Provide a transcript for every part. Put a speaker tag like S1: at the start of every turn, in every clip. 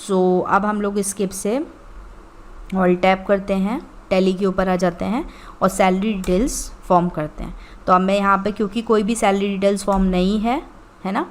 S1: सो अब हम लोग स्किप से और टैप करते हैं, टैली के ऊपर आ जाते हैं और सैलरी डिटेल्स फॉर्म करते हैं। तो अब मैं यहाँ पे क्योंकि कोई भी सैलरी डिटेल्स फॉर्म नहीं है, है ना,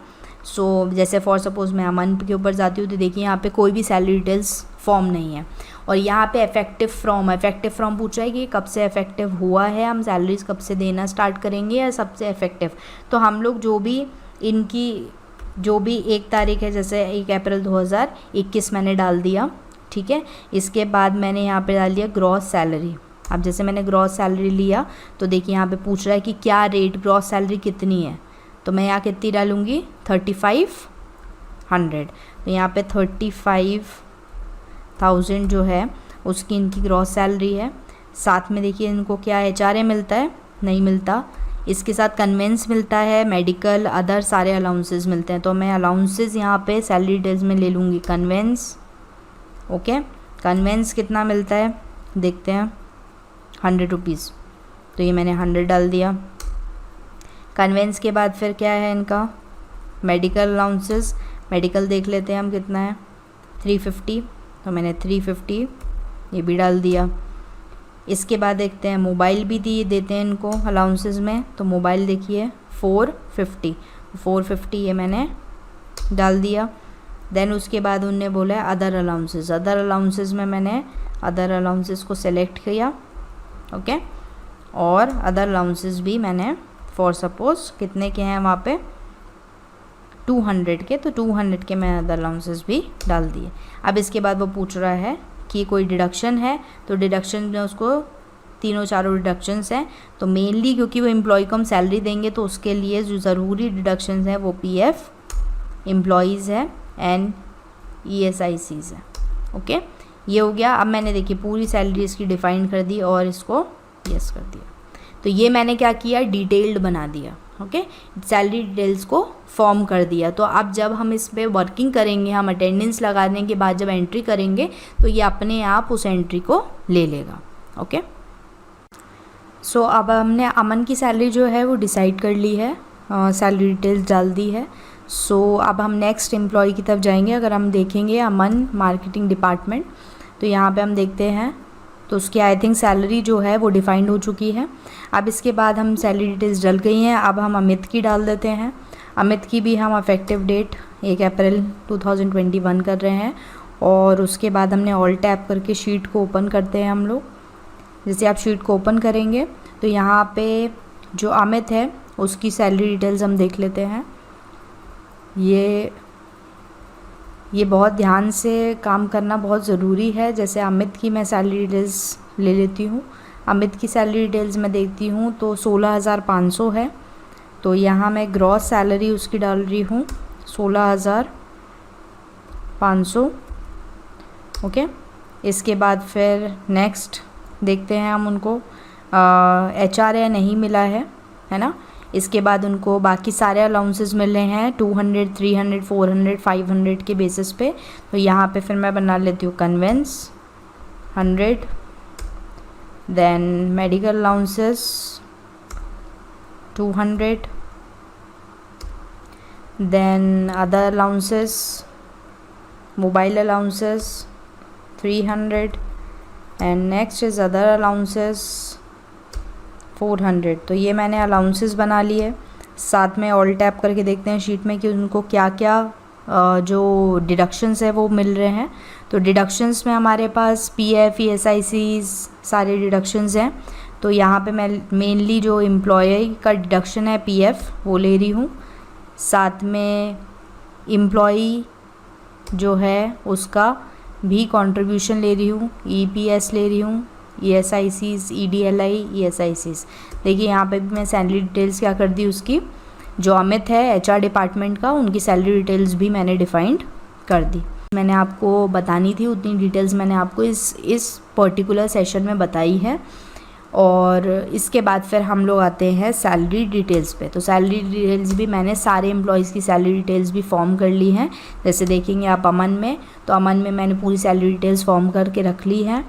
S1: सो जैसे फॉर सपोज़ मैं अमन के ऊपर जाती हूँ तो देखिए यहाँ पे कोई भी सैलरी डिटेल्स फॉर्म नहीं है। और यहाँ पे इफेक्टिव फ्रॉम पूछा है कि कब से इफेक्टिव हुआ है, हम सैलरीज कब से देना स्टार्ट करेंगे या सबसे इफेक्टिव। तो हम लोग जो भी इनकी जो भी 1 तारीख है, जैसे 1 अप्रैल 2021 मैंने डाल दिया, ठीक है। इसके बाद मैंने यहाँ पे डाल दिया ग्रॉस सैलरी। अब जैसे मैंने ग्रॉस सैलरी लिया तो देखिए यहाँ पे पूछ रहा है कि क्या रेट ग्रॉस सैलरी कितनी है, तो मैं यहाँ कितनी डालूँगी 3500। तो यहाँ पे 35,000 जो है उसकी इनकी ग्रॉस सैलरी है। साथ में देखिए इनको क्या HRA मिलता है, नहीं मिलता। इसके साथ कन्वेंस मिलता है, मेडिकल, अदर सारे अलाउंसेस मिलते हैं। तो मैं अलाउंसेस यहाँ पे सैलरी डिटेल्स में ले लूँगी कन्वेंस। ओके, कन्वेंस कितना मिलता है देखते हैं, 100 रुपीज़। तो ये मैंने 100 डाल दिया। कन्वेंस के बाद फिर क्या है इनका मेडिकल अलाउंसेस। मेडिकल देख लेते हैं हम कितना है, 350। तो मैंने 350 ये भी डाल दिया। इसके बाद देखते हैं मोबाइल भी देते हैं इनको अलाउंसेस में। तो मोबाइल देखिए 450 ये मैंने डाल दिया। देन उसके बाद उनने बोला है अदर अलाउंसेस में मैंने अदर अलाउंसेस को सेलेक्ट किया। ओके, और अदर अलाउंसेस भी मैंने फॉर सपोज कितने के हैं वहाँ पे 200 के, तो 200 के मैं अदर अलाउंसेस भी डाल दिए। अब इसके बाद वो पूछ रहा है कि कोई डिडक्शन है, तो डिडक्शन में उसको तीनों चारों डिडक्शंस हैं। तो मेनली क्योंकि वो एम्प्लॉय को हम सैलरी देंगे तो उसके लिए जो ज़रूरी डिडक्शंस हैं वो PF, एम्प्लॉयज़ है एंड ESICs है। ओके, ये हो गया। अब मैंने देखिए पूरी सैलरी इसकी डिफाइन कर दी और इसको यस कर दिया। तो ये मैंने क्या किया, डिटेल्ड बना दिया। ओके, सैलरी डिटेल्स को फॉर्म कर दिया। तो अब जब हम इस पे वर्किंग करेंगे, हम अटेंडेंस लगाने के बाद जब एंट्री करेंगे तो ये अपने आप उस एंट्री को ले लेगा। ओके, सो अब हमने अमन की सैलरी जो है वो डिसाइड कर ली है, सैलरी डिटेल्स डाल दी है। सो अब हम नेक्स्ट एम्प्लॉय की तरफ जाएंगे। अगर हम देखेंगे अमन मार्केटिंग डिपार्टमेंट, तो यहाँ पे हम देखते हैं तो उसकी आई थिंक सैलरी जो है वो डिफाइंड हो चुकी है। अब इसके बाद हम सैलरी डिटेल्स डल गई हैं। अब हम अमित की डाल देते हैं। अमित की भी हम इफेक्टिव डेट 1 अप्रैल 2021 कर रहे हैं। और उसके बाद हमने ऑल टैप करके शीट को ओपन करते हैं हम लोग। जैसे आप शीट को ओपन करेंगे तो यहाँ पे जो अमित है उसकी सैलरी डिटेल्स हम देख लेते हैं। ये बहुत ध्यान से काम करना बहुत ज़रूरी है। जैसे अमित की मैं सैलरी डिटेल्स ले लेती हूँ। अमित की सैलरी डिटेल्स मैं देखती हूँ तो 16,500 है। तो यहाँ मैं ग्रॉस सैलरी उसकी डाल रही हूँ 16,500। ओके, इसके बाद फिर नेक्स्ट देखते हैं हम उनको HRA नहीं मिला है ना। इसके बाद उनको बाकी सारे अलाउंसेस मिले हैं 200, 300, 400, 500 के बेसिस पे। तो यहाँ पे फिर मैं बना लेती हूँ conveyance 100, then medical allowances 200, then other allowances mobile allowances 300 and next is other allowances 400। तो ये मैंने अलाउंसेस बना लिए। साथ में ऑल टैप करके देखते हैं शीट में कि उनको क्या क्या जो डिडक्शंस है वो मिल रहे हैं। तो डिडक्शंस में हमारे पास PF, ESICs सारे डिडक्शंस हैं। तो यहाँ पे मैं मेनली जो एम्प्लॉय का डिडक्शन है PF वो ले रही हूँ। साथ में एम्प्लॉई जो है उसका भी कंट्रीब्यूशन ले रही हूँ, EPS ले रही हूँ, ESICs, EDLI, ESICs। देखिए यहाँ पे भी मैं सैलरी डिटेल्स क्या कर दी उसकी, जो अमित है HR डिपार्टमेंट का, उनकी सैलरी डिटेल्स भी मैंने डिफाइंड कर दी। मैंने आपको बतानी थी उतनी डिटेल्स मैंने आपको इस पर्टिकुलर सेशन में बताई है। और इसके बाद फिर हम लोग आते हैं सैलरी डिटेल्स पे। तो सैलरी डिटेल्स भी मैंने सारे एम्प्लॉयज़ की सैलरी डिटेल्स भी फॉर्म कर ली हैं। जैसे देखेंगे आप अमन में, तो अमन में मैंने पूरी सैलरी डिटेल्स फॉर्म करके रख ली हैं।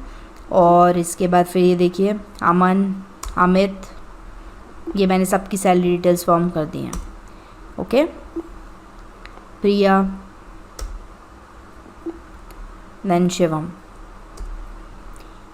S1: और इसके बाद फिर ये देखिए अमन, अमित, ये मैंने सबकी सैलरी डिटेल्स फॉर्म कर दी हैं। ओके, प्रिया, देन शिवम।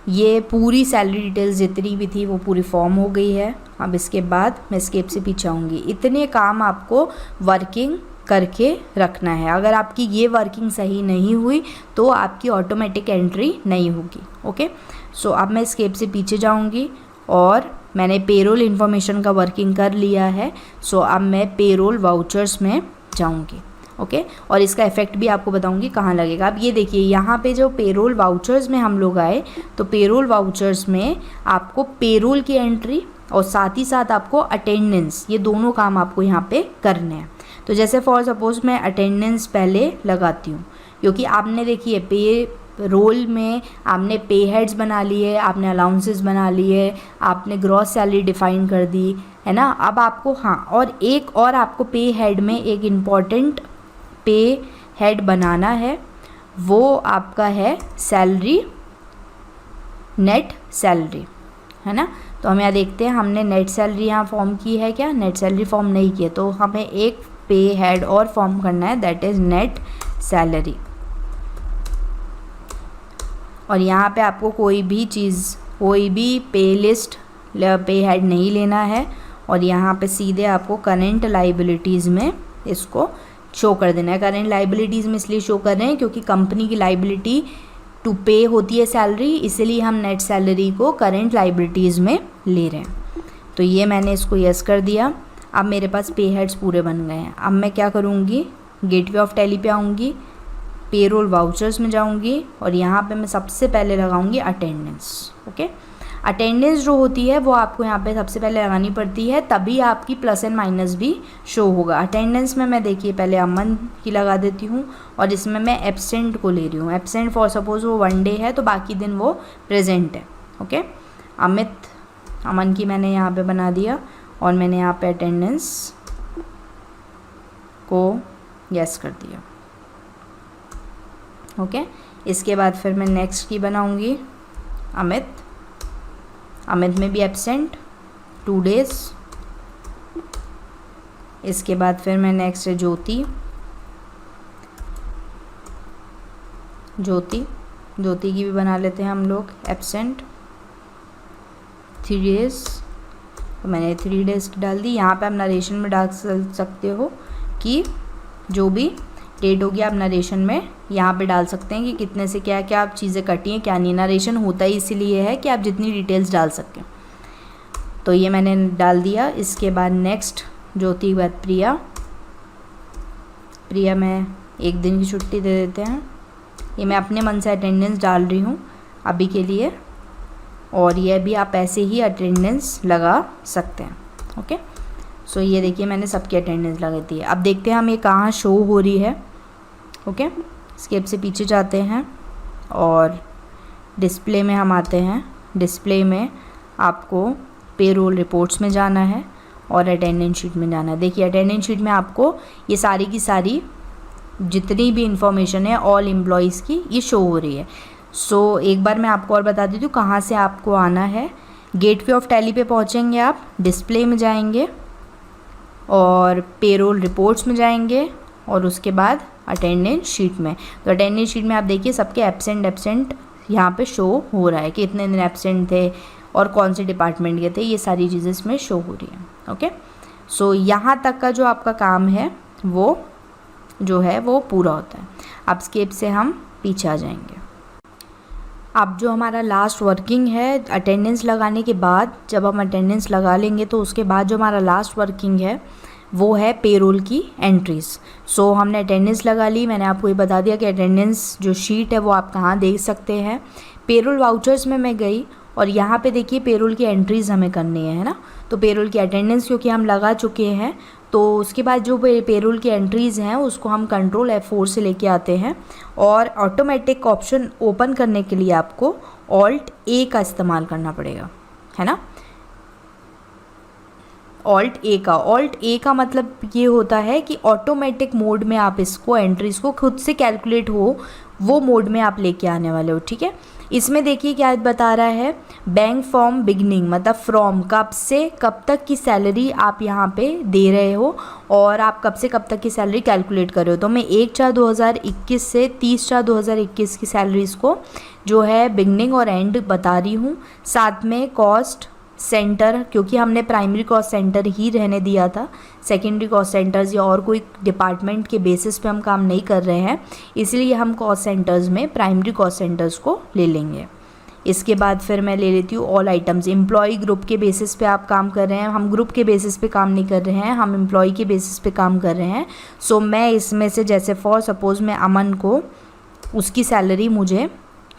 S1: ये पूरी सैलरी डिटेल्स जितनी भी थी वो पूरी फॉर्म हो गई है। अब इसके बाद मैं एस्केप से पीछे आऊँगी। इतने काम आपको वर्किंग करके रखना है। अगर आपकी ये वर्किंग सही नहीं हुई तो आपकी ऑटोमेटिक एंट्री नहीं होगी। ओके, सो अब मैं एस्केप से पीछे जाऊँगी और मैंने पेरोल इन्फॉर्मेशन का वर्किंग कर लिया है। सो अब मैं पेरोल वाउचर्स में जाऊँगी। ओके, और इसका इफेक्ट भी आपको बताऊंगी कहाँ लगेगा। अब ये देखिए यहाँ पे जो पेरोल वाउचर्स में हम लोग आए तो पेरोल वाउचर्स में आपको पेरोल की एंट्री और साथ ही साथ आपको अटेंडेंस, ये दोनों काम आपको यहाँ पे करने हैं। तो जैसे फॉर सपोज मैं अटेंडेंस पहले लगाती हूँ, क्योंकि आपने देखिए पे रोल में आपने पे हेड्स बना लिए, आपने अलाउंसेस बना लिए, आपने ग्रॉस सैलरी डिफाइन कर दी, है ना। अब आपको और एक और आपको पे हेड में एक इम्पॉर्टेंट पे हेड बनाना है, वो आपका है सैलरी, नेट सैलरी, है ना। तो हम यहाँ देखते हैं हमने नेट सैलरी यहाँ फॉर्म की है क्या? नेट सैलरी फॉर्म नहीं की है, तो हमें एक पे हेड और फॉर्म करना है, दैट इज़ नेट सैलरी। और यहाँ पे आपको कोई भी चीज़, कोई भी पे लिस्ट, पे हेड नहीं लेना है और यहाँ पे सीधे आपको करेंट लाइबिलिटीज़ में इसको शो कर देना है। करेंट लाइबिलिटीज़ में इसलिए शो कर रहे हैं क्योंकि कंपनी की लाइबिलिटी टू पे होती है सैलरी, इसलिए हम नेट सैलरी को करेंट लाइबिलिटीज़ में ले रहे हैं। तो ये मैंने इसको यस कर दिया। अब मेरे पास पे हेड्स पूरे बन गए हैं। अब मैं क्या करूँगी, गेटवे ऑफ टैली पे आऊँगी, पेरोल वाउचर्स में जाऊँगी और यहाँ पे मैं सबसे पहले लगाऊँगी अटेंडेंस। ओके, अटेंडेंस जो होती है वो आपको यहाँ पे सबसे पहले लगानी पड़ती है, तभी आपकी प्लस एंड माइनस भी शो होगा। अटेंडेंस में मैं देखिए पहले अमन की लगा देती हूँ और इसमें मैं एब्सेंट को ले रही हूँ। एब्सेंट फॉर सपोज वो 1 डे है तो बाकी दिन वो प्रेजेंट है। ओके, अमन की मैंने यहाँ पे बना दिया और मैंने यहाँ पे अटेंडेंस को यस कर दिया। ओके, इसके बाद फिर मैं नेक्स्ट की बनाऊँगी अमित में भी एब्सेंट 2 डेज़। इसके बाद फिर मैं नेक्स्ट है ज्योति की भी बना लेते हैं हम लोग एब्सेंट 3 डेज़। तो मैंने 3 डेज़ की डाल दी। यहाँ पे आप नरेशन में डाल सकते हो कि जो भी डेट होगी आप नरेशन में यहाँ पे डाल सकते हैं कि कितने से क्या क्या आप चीज़ें कटी हैं क्या नहीं। नरेशन होता ही इसीलिए है कि आप जितनी डिटेल्स डाल सकें। तो ये मैंने डाल दिया। इसके बाद नेक्स्ट ज्योति के बाद प्रिया में 1 दिन की छुट्टी दे देते हैं। ये मैं अपने मन से अटेंडेंस डाल रही हूँ अभी के लिए, और ये भी आप ऐसे ही अटेंडेंस लगा सकते हैं। ओके, सो ये देखिए मैंने सबकी अटेंडेंस लगा दी है। अब देखते हैं हम ये कहाँ शो हो रही है। ओके, स्केप से पीछे जाते हैं और डिस्प्ले में हम आते हैं। डिस्प्ले में आपको पेरोल रिपोर्ट्स में जाना है और अटेंडेंस शीट में जाना है। देखिए अटेंडेंस शीट में आपको ये सारी की सारी जितनी भी इंफॉर्मेशन है ऑल एम्प्लॉयज़ की ये शो हो रही है। सो एक बार मैं आपको और बता देती हूँ कहाँ से आपको आना है। गेटवे ऑफ टैली पे पहुँचेंगे आप, डिस्प्ले में जाएंगे और पेरोल रिपोर्ट्स में जाएंगे और उसके बाद अटेंडेंस शीट में। तो अटेंडेंस शीट में आप देखिए सबके एब्सेंट यहाँ पे शो हो रहा है कि इतने दिन एब्सेंट थे और कौन से डिपार्टमेंट के थे, ये सारी चीज़ें इसमें शो हो रही हैं। ओके, सो यहाँ तक का जो आपका काम है वो जो है वो पूरा होता है। अब स्केप से हम पीछे आ जाएंगे। अब जो हमारा लास्ट वर्किंग है अटेंडेंस लगाने के बाद, जब हम अटेंडेंस लगा लेंगे तो उसके बाद जो हमारा लास्ट वर्किंग है वो है पेरोल की एंट्रीज़। सो हमने अटेंडेंस लगा ली। मैंने आपको ये बता दिया कि अटेंडेंस जो शीट है वो आप कहाँ देख सकते हैं। पेरोल वाउचर्स में मैं गई और यहाँ पे देखिए पेरोल की एंट्रीज़ हमें करनी है ना। तो पेरोल की अटेंडेंस क्योंकि हम लगा चुके हैं तो उसके बाद जो पेरोल की एंट्रीज़ हैं उसको हम कंट्रोल F4 से लेके आते हैं और ऑटोमेटिक ऑप्शन ओपन करने के लिए आपको Alt A का इस्तेमाल करना पड़ेगा, है ना। ऑल्ट ए का मतलब ये होता है कि ऑटोमेटिक मोड में आप इसको एंट्रीज को खुद से कैलकुलेट हो वो मोड में आप लेके आने वाले हो, ठीक है। इसमें देखिए क्या बता रहा है, बैंक फ्रॉम बिगनिंग मतलब फ्रॉम कब से कब तक की सैलरी आप यहाँ पे दे रहे हो और आप कब से कब तक की सैलरी कैलकुलेट कर रहे हो। तो मैं 1/4/2021 से 30/4/2021 की सैलरीज़ को जो है बिगनिंग और एंड बता रही हूँ। साथ में कॉस्ट सेंटर, क्योंकि हमने प्राइमरी कॉस्ट सेंटर ही रहने दिया था, सेकेंडरी कॉस्ट सेंटर्स या और कोई डिपार्टमेंट के बेसिस पे हम काम नहीं कर रहे हैं, इसलिए हम कॉस्ट सेंटर्स में प्राइमरी कॉस्ट सेंटर्स को ले लेंगे। इसके बाद फिर मैं ले लेती हूँ ऑल आइटम्स। एम्प्लॉय ग्रुप के बेसिस पे आप काम कर रहे हैं, हम ग्रुप के बेसिस पे काम नहीं कर रहे हैं, हम एम्प्लॉय के बेसिस पे काम कर रहे हैं। सो मैं इसमें से जैसे फॉर सपोज़ मैं अमन को उसकी सैलरी मुझे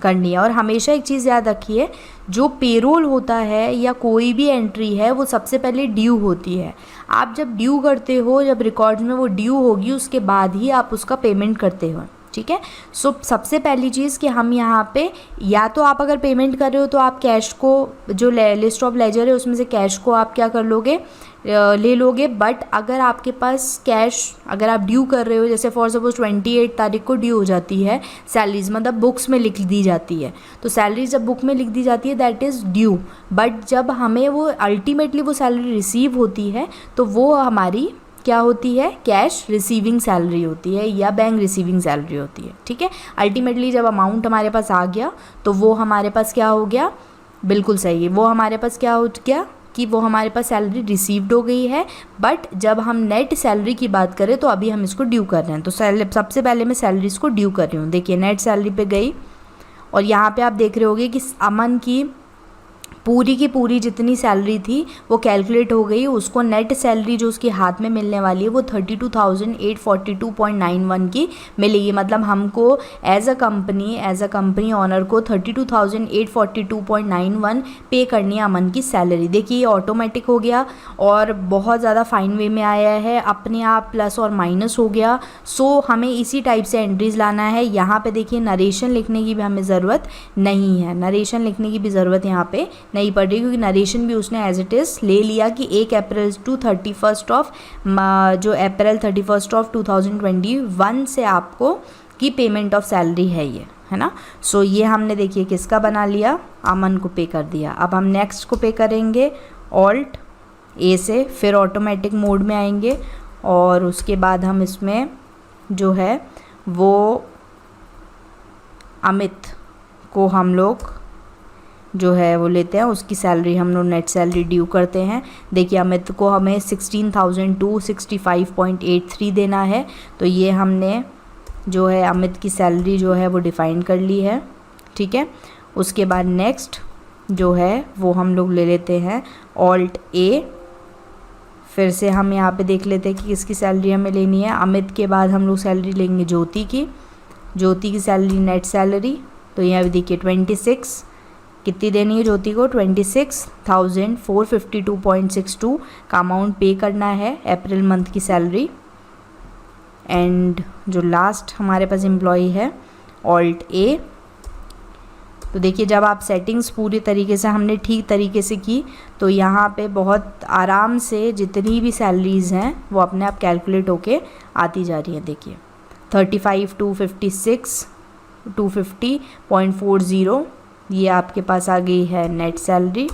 S1: करनी है। और हमेशा एक चीज़ याद रखिए, जो पेरोल होता है या कोई भी एंट्री है वो सबसे पहले ड्यू होती है। आप जब ड्यू करते हो, जब रिकॉर्ड्स में वो ड्यू होगी उसके बाद ही आप उसका पेमेंट करते हो, ठीक है। सो सबसे पहली चीज़ कि हम यहाँ पे या तो आप अगर पेमेंट कर रहे हो तो आप कैश को, जो लिस्ट ऑफ लेजर है उसमें से कैश को आप क्या कर लोगे, ले लोगे। बट अगर आपके पास कैश, अगर आप ड्यू कर रहे हो, जैसे फॉर सपोज 28 तारीख को ड्यू हो जाती है सैलरीज, मतलब बुक्स में लिख दी जाती है, तो सैलरी जब बुक में लिख दी जाती है दैट इज़ ड्यू। बट जब हमें वो अल्टीमेटली वो सैलरी रिसीव होती है तो वो हमारी क्या होती है, कैश रिसीविंग सैलरी होती है या बैंक रिसीविंग सैलरी होती है, ठीक है। अल्टीमेटली जब अमाउंट हमारे पास आ गया तो वो हमारे पास क्या हो गया, बिल्कुल सही है, वो हमारे पास क्या हो गया कि वो हमारे पास सैलरी रिसीव्ड हो गई है। बट जब हम नेट सैलरी की बात करें तो अभी हम इसको ड्यू कर रहे हैं, तो सबसे पहले मैं सैलरीज को ड्यू कर रही हूँ। देखिए नेट सैलरी पे गई और यहाँ पे आप देख रहे होगे कि अमन की पूरी की पूरी जितनी सैलरी थी वो कैलकुलेट हो गई। उसको नेट सैलरी जो उसके हाथ में मिलने वाली है वो 32,842.91 की मिलेगी। मतलब हमको एज अ कंपनी ऑनर को 32,842.91 पे करनी है अमन की सैलरी। देखिए ये ऑटोमेटिक हो गया और बहुत ज़्यादा फाइन वे में आया है, अपने आप प्लस और माइनस हो गया। सो हमें इसी टाइप से एंट्रीज लाना है। यहाँ पे देखिए नरेशन लिखने की भी हमें ज़रूरत नहीं है, नरेशन लिखने की भी ज़रूरत यहाँ पे नहीं पड़ रही, क्योंकि नरेशन भी उसने एज इट इज़ ले लिया कि 1 अप्रैल टू 31 अप्रैल 2021 से आपको की पेमेंट ऑफ सैलरी है ये, है ना। सो ये हमने देखिए किसका बना लिया, अमन को पे कर दिया। अब हम नेक्स्ट को पे करेंगे ऑल्ट ए से, फिर ऑटोमेटिक मोड में आएंगे और उसके बाद हम इसमें जो है वो अमित को हम लोग जो है वो लेते हैं, उसकी सैलरी हम लोग नेट सैलरी ड्यू करते हैं। देखिए अमित को हमें 16,265.83 देना है, तो ये हमने जो है अमित की सैलरी जो है वो डिफ़ाइन कर ली है, ठीक है। उसके बाद नेक्स्ट जो है वो हम लोग ले लेते हैं ऑल्ट ए। फिर से हम यहाँ पे देख लेते हैं कि किसकी सैलरी हमें लेनी है। अमित के बाद हम लोग सैलरी लेंगे ज्योति की सैलरी नेट सैलरी। तो यहाँ पे देखिए 26 कितनी देनी है ज्योति को, 26,452.62 का अमाउंट पे करना है अप्रैल मंथ की सैलरी। एंड जो लास्ट हमारे पास एम्प्लॉई है ऑल्ट ए, तो देखिए जब आप सेटिंग्स पूरी तरीके से हमने ठीक तरीके से की तो यहाँ पे बहुत आराम से जितनी भी सैलरीज़ हैं वो अपने आप कैलकुलेट होके आती जा रही हैं। देखिए 35,256.250.40 ये आपके पास आ गई है नेट सैलरी।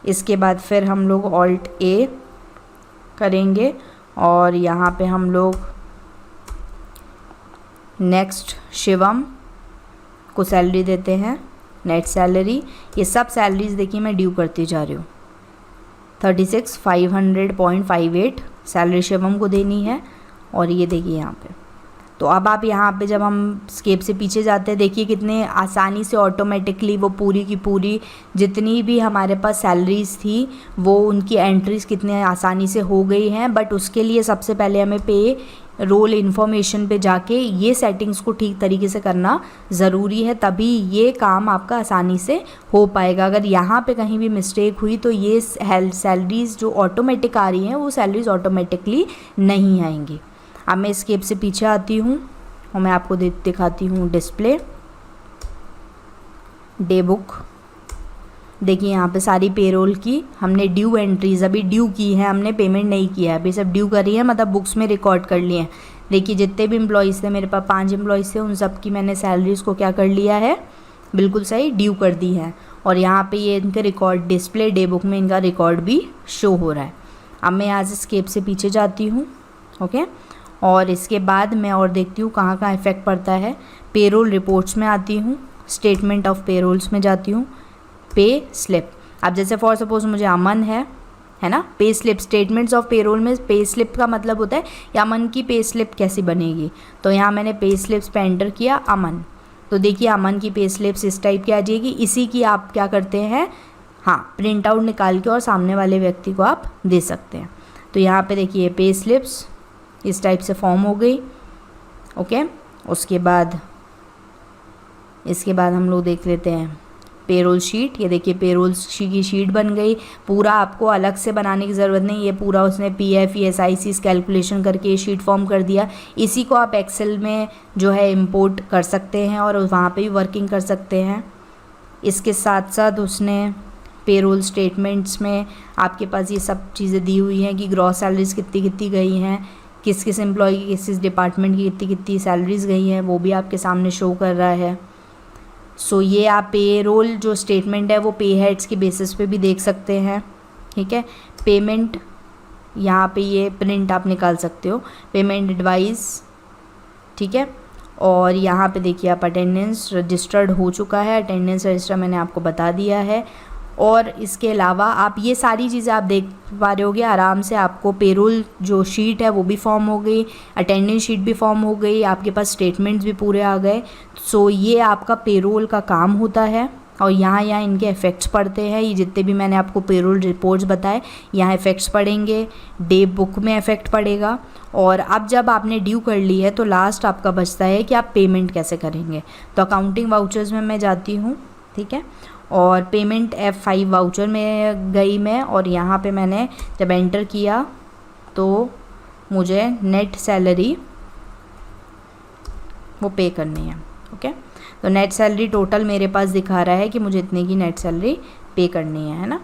S1: इसके बाद फिर हम लोग ऑल्ट ए करेंगे और यहाँ पे हम लोग नेक्स्ट शिवम को सैलरी देते हैं नेट सैलरी। ये सब सैलरीज देखिए मैं ड्यू करती जा रही हूँ। 36,500.58 सैलरी शिवम को देनी है और ये देखिए यहाँ पे। तो अब आप यहाँ पे जब हम स्केप से पीछे जाते हैं देखिए कितने आसानी से ऑटोमेटिकली वो पूरी की पूरी जितनी भी हमारे पास सैलरीज थी वो उनकी एंट्रीज कितने आसानी से हो गई हैं। बट उसके लिए सबसे पहले हमें पे रोल इन्फॉर्मेशन पे जाके ये सेटिंग्स को ठीक तरीके से करना ज़रूरी है, तभी ये काम आपका आसानी से हो पाएगा। अगर यहाँ पे कहीं भी मिस्टेक हुई तो ये सैलरीज जो ऑटोमेटिक आ रही हैं वो सैलरीज ऑटोमेटिकली नहीं आएंगी। अब मैं स्केप से पीछे आती हूँ और मैं आपको दिखाती हूँ डिस्प्ले डे बुक। देखिए यहाँ पे सारी पेरोल की हमने ड्यू एंट्रीज अभी ड्यू की है, हमने पेमेंट नहीं किया है, अभी सब ड्यू करी है, मतलब बुक्स में रिकॉर्ड कर लिए हैं। देखिए जितने भी एम्प्लॉयज़ थे, मेरे पास 5 एम्प्लॉयज़ थे, उन सब की मैंने सैलरीज़ को क्या कर लिया है, बिल्कुल सही ड्यू कर दी है। और यहाँ पे ये इनके रिकॉर्ड डिस्प्ले डे बुक में इनका रिकॉर्ड भी शो हो रहा है। अब मैं यहाँ से स्केप से पीछे जाती हूँ, ओके, और इसके बाद मैं और देखती हूँ कहाँ कहाँ इफेक्ट पड़ता है। पेरोल रिपोर्ट्स में आती हूँ, स्टेटमेंट ऑफ पेरोल्स में जाती हूँ, पे स्लिप। अब जैसे फॉर सपोज मुझे अमन है ना, pay slip, statements of payroll में पे स्लिप का मतलब होता है कि अमन की पे स्लिप कैसी बनेगी। तो यहाँ मैंने पे स्लिप्स पे एंटर किया अमन, तो देखिए अमन की पे स्लिप्स इस टाइप की आ जाएगी। इसी की आप क्या करते हैं, हाँ, प्रिंट आउट निकाल के और सामने वाले व्यक्ति को आप दे सकते हैं। तो यहाँ पे देखिए पे स्लिप्स इस टाइप से फॉर्म हो गई, ओके। इसके बाद हम लोग देख लेते हैं पेरोल शीट। ये देखिए पेरोल की शीट बन गई। पूरा आपको अलग से बनाने की ज़रूरत नहीं, ये पूरा उसने PF ESIC कैलकुलेशन करके ये शीट फॉर्म कर दिया। इसी को आप एक्सेल में जो है इंपोर्ट कर सकते हैं और वहाँ पे भी वर्किंग कर सकते हैं। इसके साथ साथ उसने पेरोल स्टेटमेंट्स में आपके पास ये सब चीज़ें दी हुई हैं कि ग्रॉस सैलरीज कितनी कितनी गई हैं, किस किस एम्प्लॉय की किस किस डिपार्टमेंट की कितनी कितनी सैलरीज गई हैं, वो भी आपके सामने शो कर रहा है। सो ये आप पेरोल जो स्टेटमेंट है वो पे हेड्स के बेसिस पे भी देख सकते हैं, ठीक है। पेमेंट यहाँ पे ये प्रिंट आप निकाल सकते हो, पेमेंट एडवाइस, ठीक है। और यहाँ पे देखिए आप अटेंडेंस रजिस्टर्ड हो चुका है, अटेंडेंस रजिस्टर मैंने आपको बता दिया है। और इसके अलावा आप ये सारी चीज़ें आप देख पा रहे होगे आराम से। आपको पेरोल जो शीट है वो भी फॉर्म हो गई, अटेंडेंस शीट भी फॉर्म हो गई, आपके पास स्टेटमेंट्स भी पूरे आ गए। सो ये आपका पेरोल का काम होता है। और यहाँ इनके इफ़ेक्ट्स पड़ते हैं, ये जितने भी मैंने आपको पेरोल रिपोर्ट्स बताए यहाँ इफ़ेक्ट्स पड़ेंगे, डे बुक में इफ़ेक्ट पड़ेगा। और अब जब आपने ड्यू कर ली है तो लास्ट आपका बचता है कि आप पेमेंट कैसे करेंगे। तो अकाउंटिंग वाउचर्स में मैं जाती हूँ, ठीक है, और पेमेंट F5 वाउचर में गई मैं, और यहाँ पे मैंने जब एंटर किया तो मुझे नेट सैलरी वो पे करनी है, ओके। तो नेट सैलरी टोटल मेरे पास दिखा रहा है कि मुझे इतने की नेट सैलरी पे करनी है ना।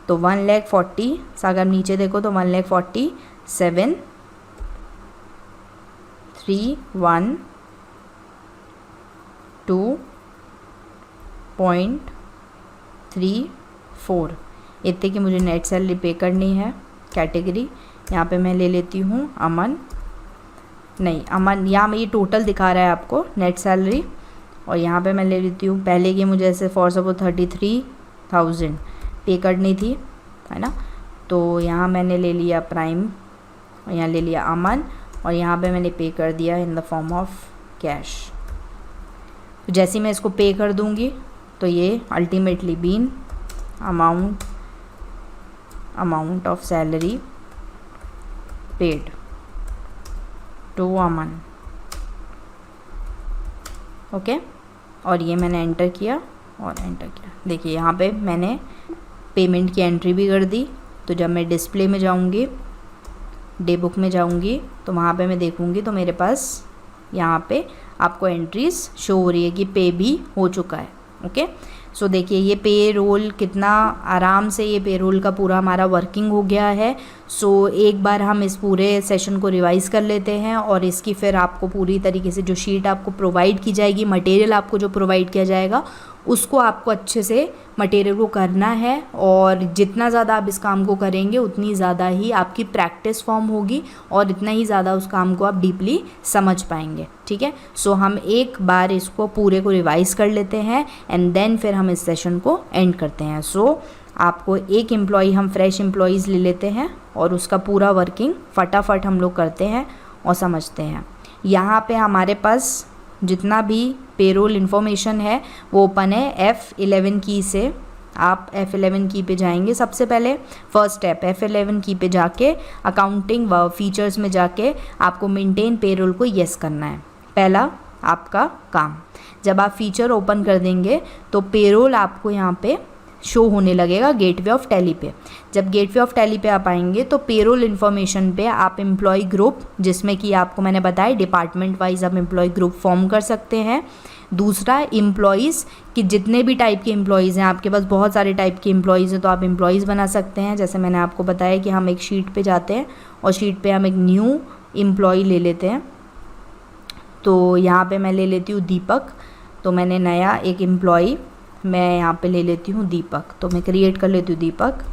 S1: तो 1,40,000, अगर नीचे देखो तो 1,47,312.34 इतने की मुझे नेट सैलरी पे करनी है। कैटेगरी यहाँ पे मैं ले लेती हूँ अमन, यहाँ में ये टोटल दिखा रहा है आपको नेट सैलरी, और यहाँ पे मैं ले लेती हूँ पहले की मुझे ऐसे फॉर सपोज 33,000 पे करनी थी, है ना। तो यहाँ मैंने ले लिया प्राइम, और यहाँ ले लिया अमन, और यहाँ पे मैंने पे कर दिया in the form of cash. तो जैसे ही मैं इसको पे कर दूँगी तो ये ultimately been amount of salary paid to Aman, okay. और ये मैंने एंटर किया और एंटर किया। देखिए यहाँ पे मैंने पेमेंट की एंट्री भी कर दी। तो जब मैं डिस्प्ले में जाऊँगी, डे बुक में जाऊँगी, तो वहाँ पे मैं देखूँगी तो मेरे पास यहाँ पे आपको एंट्रीज शो हो रही है कि पे भी हो चुका है, ओके। सो देखिए ये पे रोल कितना आराम से ये पे रोल का पूरा हमारा वर्किंग हो गया है। सो एक बार हम इस पूरे सेशन को रिवाइज़ कर लेते हैं, और इसकी फिर आपको पूरी तरीके से जो शीट आपको प्रोवाइड की जाएगी, मटेरियल आपको जो प्रोवाइड किया जाएगा, उसको आपको अच्छे से मटेरियल को करना है। और जितना ज़्यादा आप इस काम को करेंगे उतनी ज़्यादा ही आपकी प्रैक्टिस फॉर्म होगी, और इतना ही ज़्यादा उस काम को आप डीपली समझ पाएंगे, ठीक है। सो हम एक बार इसको पूरे को रिवाइज़ कर लेते हैं, एंड देन फिर हम इस सेशन को एंड करते हैं। सो आपको एक एम्प्लॉई, हम फ्रेश एम्प्लॉयज़ ले लेते हैं और उसका पूरा वर्किंग फटाफट हम लोग करते हैं और समझते हैं। यहाँ पे हमारे पास जितना भी पेरोल इन्फॉर्मेशन है वो ओपन है F11 की से। आप F11 की पे जाएंगे, सबसे पहले फर्स्ट स्टेप F11 की पे जाके अकाउंटिंग व फीचर्स में जाके आपको मेंटेन पेरोल को येस करना है, पहला आपका काम। जब आप फीचर ओपन कर देंगे तो पेरोल आपको यहाँ पे शो होने लगेगा गेटवे ऑफ टैली पे। जब गेटवे ऑफ टैली पे आप आएंगे तो पेरोल इन्फॉर्मेशन पे आप एम्प्लॉय ग्रुप, जिसमें कि आपको मैंने बताया डिपार्टमेंट वाइज आप एम्प्लॉय ग्रुप फॉर्म कर सकते हैं। दूसरा, एम्प्लॉयज़ कि जितने भी टाइप के एम्प्लॉयज़ हैं, आपके पास बहुत सारे टाइप के एम्प्लॉयज़ हैं तो आप एम्प्लॉयज़ बना सकते हैं। जैसे मैंने आपको बताया कि हम एक शीट पे जाते हैं और शीट पे हम एक न्यू एम्प्लॉय ले लेते हैं। तो यहाँ पे मैं ले लेती हूँ दीपक। तो मैंने नया एक एम्प्लॉय मैं यहाँ पे ले लेती हूँ दीपक। तो मैं क्रिएट कर लेती हूँ दीपक।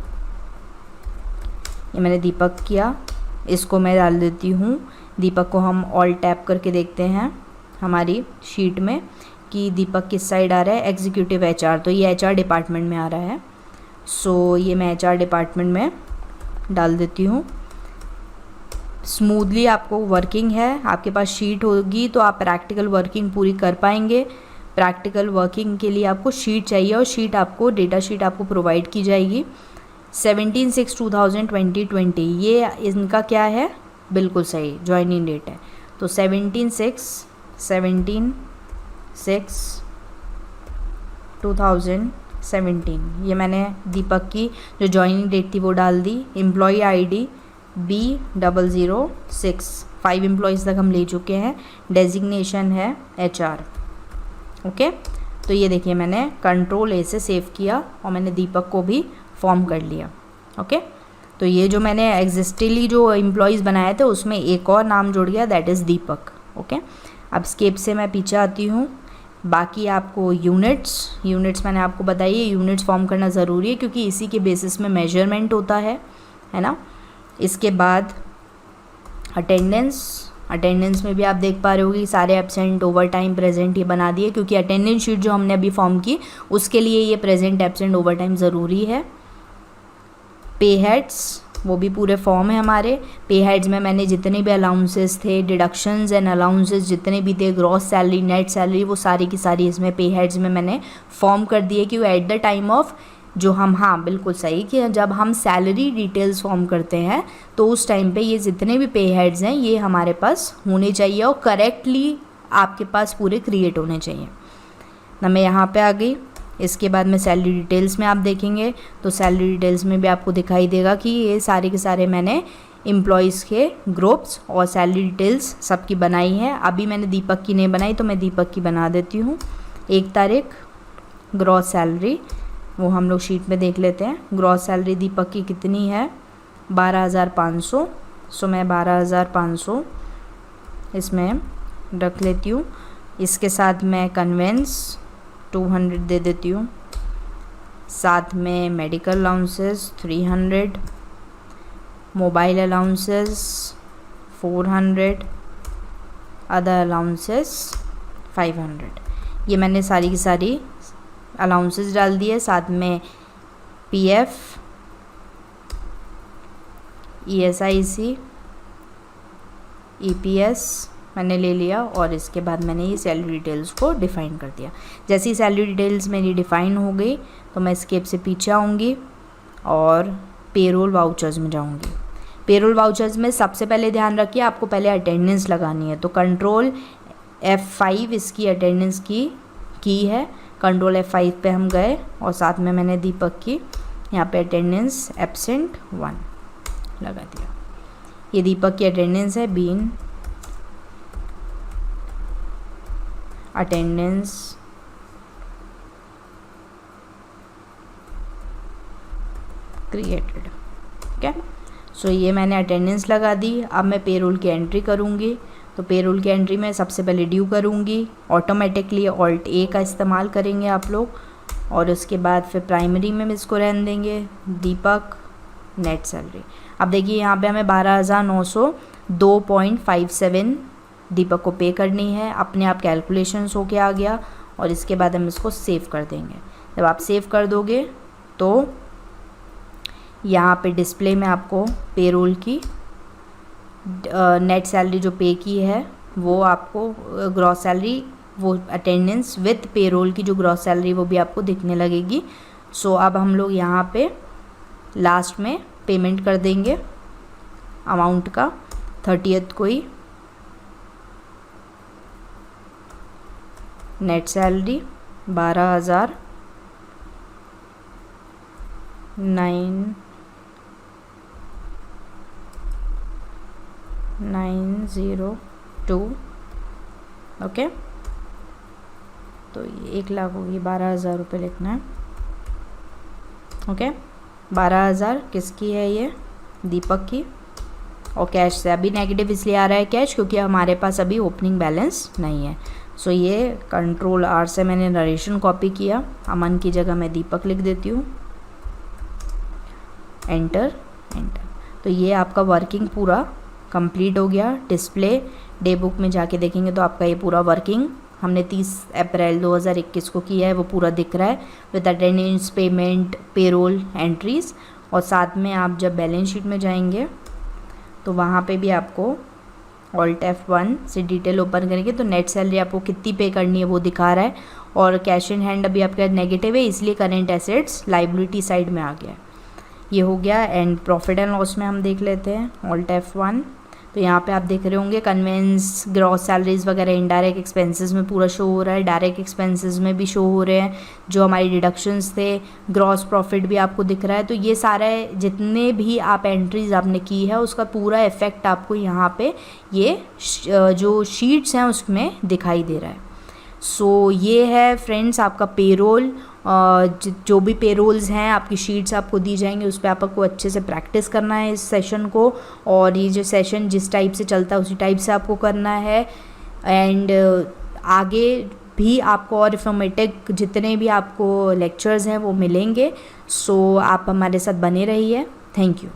S1: ये मैंने दीपक किया, इसको मैं डाल देती हूँ। दीपक को हम ऑल टैप करके देखते हैं हमारी शीट में कि दीपक किस साइड आ रहा है, एग्जीक्यूटिव एचआर। तो ये एचआर डिपार्टमेंट में आ रहा है। सो ये मैं एचआर डिपार्टमेंट में डाल देती हूँ। स्मूथली आपको वर्किंग है, आपके पास शीट होगी तो आप प्रैक्टिकल वर्किंग पूरी कर पाएंगे। प्रैक्टिकल वर्किंग के लिए आपको शीट चाहिए और शीट आपको, डेटा शीट आपको प्रोवाइड की जाएगी। 17/6/2020 ये इनका क्या है, बिल्कुल सही ज्वाइनिंग डेट है। तो 17/6/2017 ये मैंने दीपक की जो ज्वाइनिंग डेट थी वो डाल दी। एम्प्लॉई आईडी B006, 5 एम्प्लॉयज़ तक हम ले चुके हैं। डेजिग्नेशन है HR। ओके, तो ये देखिए मैंने कंट्रोल A से सेव किया और मैंने दीपक को भी फॉर्म कर लिया। ओके, तो ये जो मैंने एग्जिस्टिंगली जो एम्प्लॉयज़ बनाए थे उसमें एक और नाम जुड़ गया, दैट इज़ दीपक। ओके, अब स्केप से मैं पीछे आती हूँ। बाकी आपको यूनिट्स मैंने आपको बताई है, यूनिट्स फॉर्म करना ज़रूरी है क्योंकि इसी के बेसिस में मेजरमेंट होता है ना। इसके बाद अटेंडेंस में भी आप देख पा रहे हो कि सारे एब्सेंट, ओवर टाइम, प्रेजेंट ये बना दिए क्योंकि अटेंडेंस शीट जो हमने अभी फॉर्म की उसके लिए ये प्रेजेंट, एब्सेंट, ओवर टाइम ज़रूरी है। पे हेड्स वो भी पूरे फॉर्म है हमारे। पे हेड्स में मैंने जितने भी अलाउंसेस थे, डिडक्शंस एंड अलाउंसेस जितने भी थे, ग्रॉस सैलरी, नेट सैलरी, वो सारी की सारी इसमें पे हेड्स में मैंने फॉर्म कर दिए कि एट द टाइम ऑफ जो हम, हाँ बिल्कुल सही, कि जब हम सैलरी डिटेल्स फॉर्म करते हैं तो उस टाइम पे ये जितने भी पे हेड्स हैं ये हमारे पास होने चाहिए और करेक्टली आपके पास पूरे क्रिएट होने चाहिए ना। मैं यहाँ पे आ गई। इसके बाद में सैलरी डिटेल्स में आप देखेंगे तो सैलरी डिटेल्स में भी आपको दिखाई देगा कि ये सारे के सारे मैंने एम्प्लॉयज़ के ग्रुप्स और सैलरी डिटेल्स सबकी बनाई है। अभी मैंने दीपक की नहीं बनाई तो मैं दीपक की बना देती हूँ। 1 तारीख ग्रॉस सैलरी वो हम लोग शीट में देख लेते हैं। ग्रॉस सैलरी दीपक की कितनी है, 12,500। सो मैं 12,500 इसमें रख लेती हूँ। इसके साथ मैं कन्वेंस 200 दे देती हूँ। साथ में medical allowances 300, mobile allowances 400, other allowances 500। ये मैंने सारी की सारी अलाउंसेस डाल दिए। साथ में PF, ESIC, EPS मैंने ले लिया और इसके बाद मैंने ये सैलरी डिटेल्स को डिफ़ाइन कर दिया। जैसे ही सैलरी डिटेल्स मेरी डिफ़ाइन हो गई तो मैं स्केप से पीछे आऊँगी और पेरोल वाउचर्स में जाऊँगी। पेरोल वाउचर्स में सबसे पहले ध्यान रखिए आपको पहले अटेंडेंस लगानी है। तो कंट्रोल F5 इसकी अटेंडेंस की है। कंट्रोल F5 पे हम गए और साथ में मैंने दीपक की यहाँ पे अटेंडेंस एब्सेंट 1 लगा दिया। ये दीपक की अटेंडेंस है, बीन अटेंडेंस क्रिएटेड। ओके, सो ये मैंने अटेंडेंस लगा दी। अब मैं पेरोल की एंट्री करूँगी। तो पेरोल की एंट्री में सबसे पहले ड्यू करूँगी। ऑटोमेटिकली Alt A का इस्तेमाल करेंगे आप लोग और उसके बाद फिर प्राइमरी में इसको रहने देंगे दीपक नेट सैलरी। अब देखिए यहाँ पे हमें 12,902.57 दीपक को पे करनी है। अपने आप कैलकुलेशंस होके आ गया और इसके बाद हम इसको सेव कर देंगे। जब आप सेव कर दोगे तो यहाँ पे डिस्प्ले में आपको पेरोल की नेट सैलरी जो पे की है वो आपको ग्रॉस सैलरी, वो अटेंडेंस विथ पेरोल की जो ग्रॉस सैलरी वो भी आपको दिखने लगेगी। सो अब हम लोग यहाँ पे लास्ट में पेमेंट कर देंगे अमाउंट का 30th को ही। Net salary 12,000 9,902। ओके, तो ये 1,00,000 होगी, 12,000 रुपये लिखना है। ओके, 12,000 किसकी है? ये दीपक की। और कैश से अभी नेगेटिव इसलिए आ रहा है कैश, क्योंकि हमारे पास अभी ओपनिंग बैलेंस नहीं है। सो ये कंट्रोल आर से मैंने नरेशन कॉपी किया, अमन की जगह मैं दीपक लिख देती हूँ, एंटर एंटर। तो ये आपका वर्किंग पूरा कंप्लीट हो गया। डिस्प्ले डे बुक में जाके देखेंगे तो आपका ये पूरा वर्किंग हमने 30 अप्रैल 2021 को किया है, वो पूरा दिख रहा है with attendance, payment, payroll entries. और साथ में आप जब बैलेंस शीट में जाएंगे तो वहाँ पे भी आपको Alt F1 से डिटेल ओपन करेंगे तो नेट सैलरी आपको कितनी पे करनी है वो दिखा रहा है। और कैश इन हैंड अभी आपका नेगेटिव है, इसलिए करेंट एसेट्स लाइबिलिटी साइड में आ गया है। ये हो गया। एंड प्रॉफिट एंड लॉस में हम देख लेते हैं Alt F1। तो यहाँ पे आप देख रहे होंगे कन्वेंस, ग्रॉस सैलरीज वगैरह इनडायरेक्ट एक्सपेंसेस में पूरा शो हो रहा है, डायरेक्ट एक्सपेंसेस में भी शो हो रहे हैं जो हमारी डिडक्शंस थे, ग्रॉस प्रॉफिट भी आपको दिख रहा है। तो ये सारे जितने भी आप एंट्रीज आपने की है उसका पूरा इफेक्ट आपको यहाँ पे ये जो शीट्स हैं उसमें दिखाई दे रहा है। सो ये है फ्रेंड्स आपका पेरोल। जो भी पेरोल्स हैं आपकी शीट्स आपको दी जाएंगी, उस पर आपको अच्छे से प्रैक्टिस करना है इस सेशन को। और ये जो सेशन जिस टाइप से चलता है उसी टाइप से आपको करना है। एंड आगे भी आपको और इन्फॉर्मेटिव जितने भी आपको लेक्चर्स हैं वो मिलेंगे। सो आप हमारे साथ बने रहिए। Thank you.